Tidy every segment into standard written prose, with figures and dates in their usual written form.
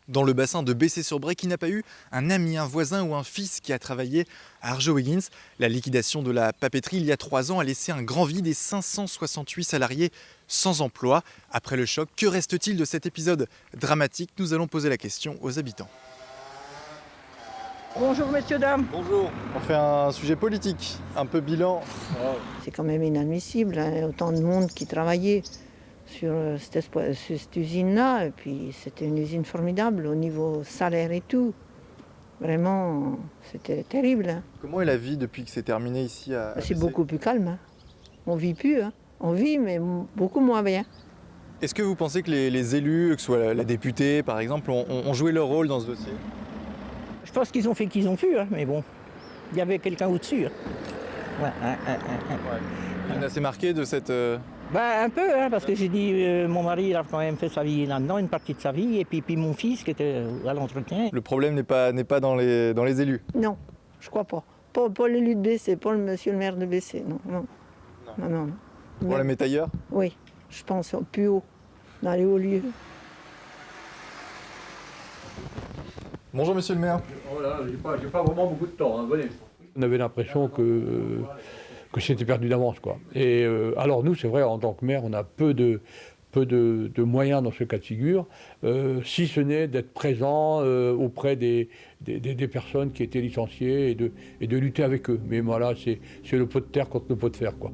Dans le bassin de Bessé-sur-Bray, qui n'a pas eu un ami, un voisin ou un fils qui a travaillé à Arjowiggins. La liquidation de la papeterie il y a 3 ans a laissé un grand vide et 568 salariés sans emploi. Après le choc, que reste-t-il de cet épisode dramatique? Nous allons poser la question aux habitants. Bonjour messieurs, dames. Bonjour, on fait un sujet politique, un peu bilan. C'est quand même inadmissible, hein, autant de monde qui travaillait sur cette usine-là. Et puis c'était une usine formidable au niveau salaire et tout. Vraiment, c'était terrible. Hein. Comment est la vie depuis que c'est terminé ici à C'est Bessé? beaucoup plus calme. Hein. On vit plus. Hein. On vit, mais beaucoup moins bien. Est-ce que vous pensez que les élus, que ce soit la députée par exemple, ont joué leur rôle dans ce dossier? Je pense qu'ils ont fait qu'ils ont pu, hein, mais bon, il y avait quelqu'un au-dessus. Hein. Il est assez marqué de cette... Un peu, hein, parce que j'ai dit, mon mari il a quand même fait sa vie là-dedans, une partie de sa vie, et puis mon fils qui était à l'entretien. Le problème n'est pas dans les élus. Non, je crois pas. Pas l'élu de Bessé, pas le monsieur le maire de Bessé, non. Le problème est ailleurs? Oui, je pense plus haut, dans les hauts lieux. Bonjour monsieur le maire. Voilà, j'ai pas vraiment beaucoup de temps, hein, venez. On avait l'impression que c'était perdu d'avance, quoi. Et alors nous, c'est vrai, en tant que maire, on a peu de moyens dans ce cas de figure, si ce n'est d'être présent auprès des personnes qui étaient licenciées et de lutter avec eux. Mais voilà, c'est le pot de terre contre le pot de fer, quoi.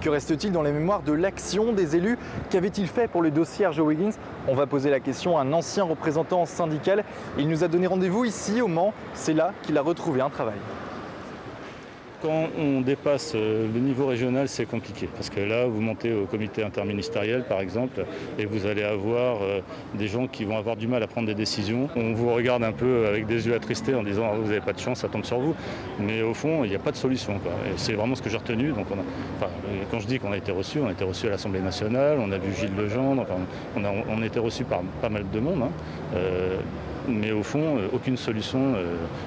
Que reste-t-il dans les mémoires de l'action des élus? Qu'avait-il fait pour le dossier Arjowiggins? On va poser la question à un ancien représentant syndical. Il nous a donné rendez-vous ici au Mans. C'est là qu'il a retrouvé un travail. Quand on dépasse le niveau régional, c'est compliqué. Parce que là, vous montez au comité interministériel, par exemple, et vous allez avoir des gens qui vont avoir du mal à prendre des décisions. On vous regarde un peu avec des yeux attristés en disant « vous n'avez pas de chance, ça tombe sur vous ». Mais au fond, il n'y a pas de solution, quoi. Et c'est vraiment ce que j'ai retenu. Donc quand je dis qu'on a été reçu à l'Assemblée nationale, on a vu Gilles Legendre, on a été reçu par pas mal de monde. Hein. Mais au fond, aucune solution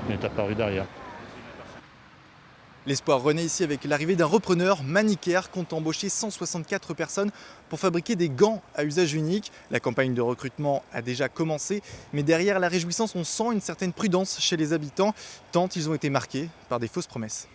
n'est apparue derrière. L'espoir renaît ici avec l'arrivée d'un repreneur, Manicare, compte embaucher 164 personnes pour fabriquer des gants à usage unique. La campagne de recrutement a déjà commencé, mais derrière la réjouissance, on sent une certaine prudence chez les habitants, tant ils ont été marqués par des fausses promesses.